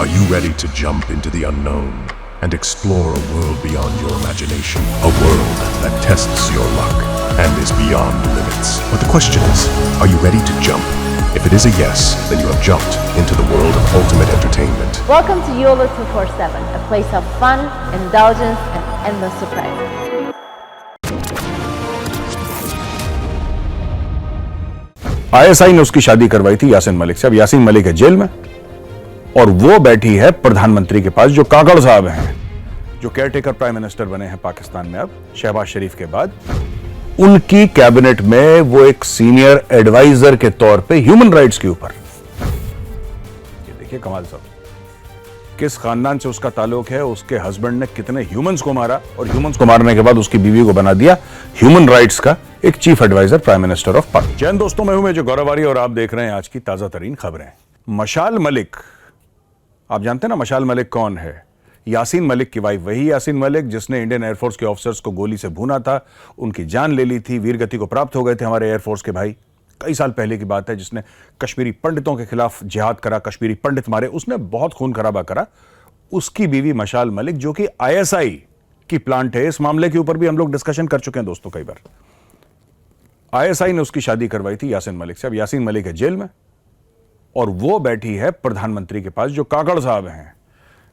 Are you ready to jump into the unknown and explore a world beyond your imagination? A world that tests your luck and is beyond limits. But the question is, are you ready to jump? If it is a yes, then you have jumped into the world of ultimate entertainment. Welcome to YOLO 247, a place of fun, indulgence, and endless surprises. ISI ने उसकी शादी करवाई थी यासीन मलिक से। अब यासीन मलिक है jail में और वो बैठी है प्रधानमंत्री के पास, जो काकड़ साहब हैं, जो केयरटेकर प्राइम मिनिस्टर बने हैं पाकिस्तान में अब शहबाज शरीफ के बाद। उनकी कैबिनेट में वो एक सीनियर एडवाइजर के तौर पे ह्यूमन राइट्स के ऊपर। ये देखिए कमाल साहब, किस खानदान से उसका ताल्लुक है, उसके हस्बैंड ने कितने ह्यूमंस को मारा और ह्यूमंस को मारने के बाद उसकी बीवी को बना दिया ह्यूमन राइट्स का एक chief adviser prime minister of Pakistan. जैन दोस्तों, मैं हूं मेजर गौरवारी और आप देख रहे हैं आज की ताजा तरीन खबरें। मशाल मलिक, आप जानते हैं ना मशाल मलिक कौन है? यासीन मलिक की वाइफ, वही यासीन मलिक जिसने इंडियन एयरफोर्स के ऑफिसर्स को गोली से भूना था, उनकी जान ले ली थी, वीरगति को प्राप्त हो गए थे हमारे एयरफोर्स के भाई। कई साल पहले की बात है, जिसने कश्मीरी पंडितों के खिलाफ जिहाद करा, कश्मीरी पंडित मारे, उसने बहुत खून खराबा करा। उसकी बीवी मशाल मलिक, जो कि आईएसआई की प्लांट है, इस मामले के ऊपर भी हम लोग डिस्कशन कर चुके हैं दोस्तों कई बार। आईएसआई ने उसकी शादी करवाई थी यासीन मलिक से। अब यासीन मलिक है जेल में और वो बैठी है प्रधानमंत्री के पास, जो काकड़ साहब हैं,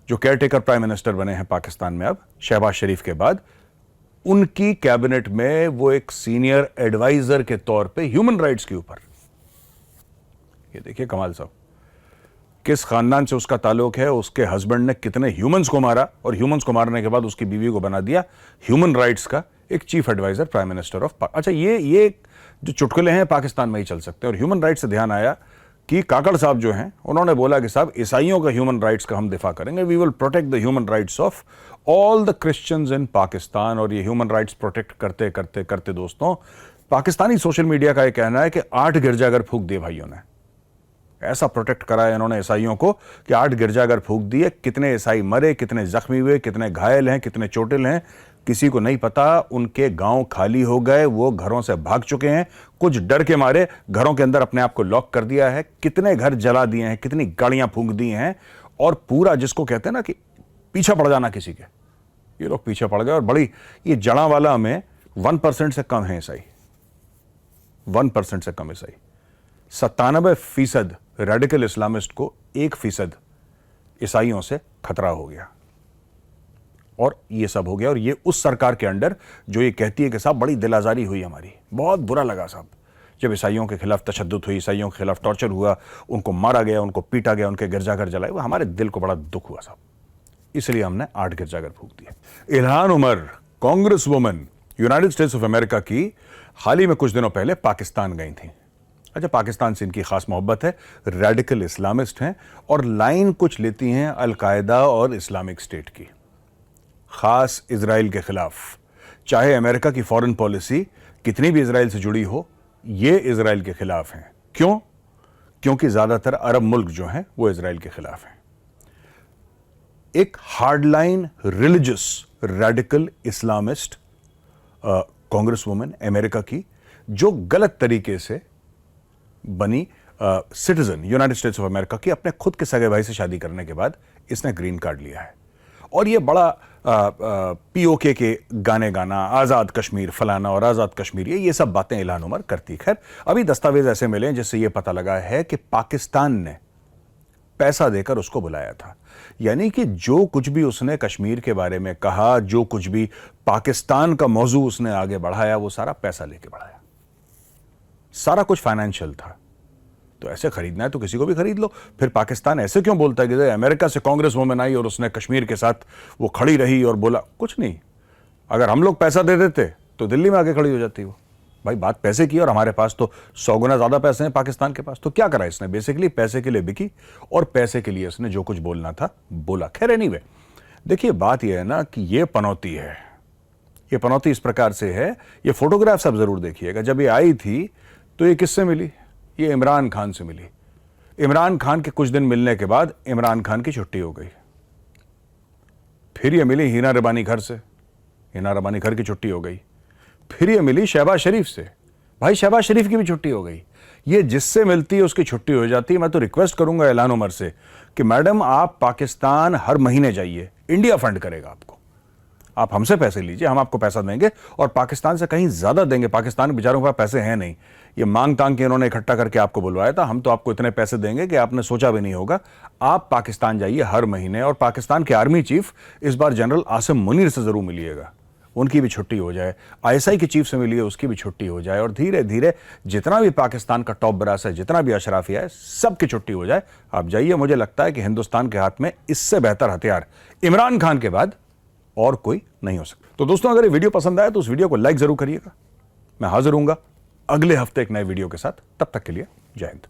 जो केयरटेकर प्राइम मिनिस्टर बने हैं पाकिस्तान में अब शहबाज शरीफ के बाद। उनकी कैबिनेट में वो एक सीनियर एडवाइजर के तौर पे ह्यूमन राइट्स के ऊपर। ये देखिए कमाल साहब, किस खानदान से उसका ताल्लुक है, उसके हस्बैंड ने कितने ह्यूमंस को मारा और ह्यूमंस को मारने के बाद उसकी बीवी को बना दिया ह्यूमन राइट्स का एक chief adviser prime minister of Pakistan. अच्छा, ये जो चुटकुले हैं पाकिस्तान में ही चल सकते हैं। और ह्यूमन राइट्स से ध्यान आया कि काकड़ साहब जो हैं, उन्होंने बोला कि साहब ईसाइयों का ह्यूमन राइट्स का हम दिफा करेंगे, we will protect the human rights of all the Christians in Pakistan. और ये ह्यूमन राइट्स प्रोटेक्ट करते करते करते दोस्तों, पाकिस्तानी सोशल मीडिया का ये कहना है कि 8 गिरजाघर फूंक दिए भाइयों ने। ऐसा प्रोटेक्ट कराया इन्होंने ईसाइयों को कि 8 गिरजाघर फूंक दिए। कितने ईसाई मरे, कितने जख्मी हुए, कितने घायल हैं, कितने चोटिल हैं, किसी को नहीं पता। उनके गांव खाली हो गए, वो घरों से भाग चुके हैं, कुछ डर के मारे घरों के अंदर अपने आप को लॉक कर दिया है। कितने घर जला दिए हैं, कितनी गाड़ियां फूंक दी हैं। और पूरा, जिसको कहते हैं ना कि पीछा पड़ जाना किसी के, ये लोग पीछे पड़ गए। और बड़ी, ये जड़ावाला में 1% से कम है ईसाई, 1% से कम ईसाई। 97% रेडिकल इस्लामिस्ट को 1% ईसाइयों से खतरा हो गया। और ये सब हो गया, और ये उस सरकार के अंडर जो ये कहती है कि साहब बड़ी दिल आजारी हुई हमारी, बहुत बुरा लगा साहब जब ईसाइयों के खिलाफ तशद्दुद हुई, ईसाइयों के खिलाफ टॉर्चर हुआ, उनको मारा गया, उनको पीटा गया, उनके गिरजाघर जलाए, वो हमारे दिल को बड़ा दुख हुआ साहब। इसलिए हमने 8 गिरजाघर फूंक दिए। Ilhan Omar, Congress woman, United states of America की, हाल ही में कुछ दिनों पहले पाकिस्तान गई थी। अच्छा, पाकिस्तान से इनकी खास मोहब्बत है, रेडिकल इस्लामिस्ट हैं और लाइन कुछ लेती हैं अलकायदा और इस्लामिक स्टेट की, खास इजराइल के खिलाफ। चाहे अमेरिका की फॉरेन पॉलिसी कितनी भी इजराइल से जुड़ी हो, ये इजराइल के खिलाफ हैं। क्यों? क्योंकि ज्यादातर अरब मुल्क जो हैं वो इजराइल के खिलाफ हैं। एक hardline religious radical Islamist Congress woman America की, जो गलत तरीके से बनी citizen United states of America की, अपने खुद के सगे भाई से शादी करने के बाद इसने ग्रीन कार्ड लिया है। और ये बड़ा पीओके के गाने गाना, आज़ाद कश्मीर फलाना और आज़ाद कश्मीर, ये सब बातें इल्हान उमर करती। खैर, अभी दस्तावेज ऐसे मिले जिससे ये पता लगा है कि पाकिस्तान ने पैसा देकर उसको बुलाया था। यानी कि जो कुछ भी उसने कश्मीर के बारे में कहा, जो कुछ भी पाकिस्तान का मौजू उसने आगे बढ़ाया, वो सारा पैसा लेके बढ़ाया। सारा कुछ फाइनेंशियल था। तो ऐसे खरीदना है तो किसी को भी खरीद लो। फिर पाकिस्तान ऐसे क्यों बोलता है कि अमेरिका से कांग्रेस वुमन आई और उसने कश्मीर के साथ वो खड़ी रही और बोला? कुछ नहीं, अगर हम लोग पैसा दे देते तो दिल्ली में आके खड़ी हो जाती वो। भाई, बात पैसे की, और हमारे पास तो 100 गुना ज्यादा पैसे हैं पाकिस्तान के पास। तो क्या करा इसने? बेसिकली पैसे के लिए बिकी और पैसे के लिए इसने जो कुछ बोलना था बोला। खैर, एनीवे, देखिए बात यह है ना कि ये पनौती है। ये पनौती इस प्रकार से है, ये फोटोग्राफ्स आप जरूर देखिएगा। जब ये आई थी तो ये किससे मिली? ये इमरान खान से मिली। इमरान खान के कुछ दिन मिलने के बाद इमरान खान की छुट्टी हो गई। फिर ये मिली हिना रबानी घर से, हिना रबानी घर की छुट्टी हो गई। फिर ये मिली शहबाज शरीफ से, भाई शहबाज शरीफ की भी छुट्टी हो गई। ये जिससे मिलती है उसकी छुट्टी हो जाती है। मैं तो रिक्वेस्ट करूंगा ऐलान उमर से कि मैडम आप पाकिस्तान हर महीने जाइए, इंडिया फंड करेगा आपको। आप हमसे पैसे लीजिए, हम आपको पैसा देंगे और पाकिस्तान से कहीं ज्यादा देंगे। पाकिस्तान के बेचारों के पास पैसे हैं नहीं, ये मांग तांग के इन्होंने इकट्ठा करके आपको बुलवाया था। हम तो आपको इतने पैसे देंगे कि आपने सोचा भी नहीं होगा। आप पाकिस्तान जाइए हर महीने, और पाकिस्तान के आर्मी चीफ इस बार जनरल आसिम मुनीर से जरूर मिलिएगा, उनकी भी छुट्टी हो जाए। आईएसआई के चीफ से मिलिए, उसकी भी छुट्टी हो जाए। और धीरे धीरे जितना भी पाकिस्तान का टॉप ब्रास है, जितना भी अशराफिया है, सबकी छुट्टी हो जाए। आप जाइए। मुझे लगता है कि हिंदुस्तान के हाथ में इससे बेहतर हथियार इमरान खान के बाद और कोई नहीं हो सकता। तो दोस्तों, अगर ये वीडियो पसंद आए तो उस वीडियो को लाइक जरूर करिएगा। मैं हाजिर हूंगा अगले हफ्ते एक नए वीडियो के साथ। तब तक के लिए जय हिंद।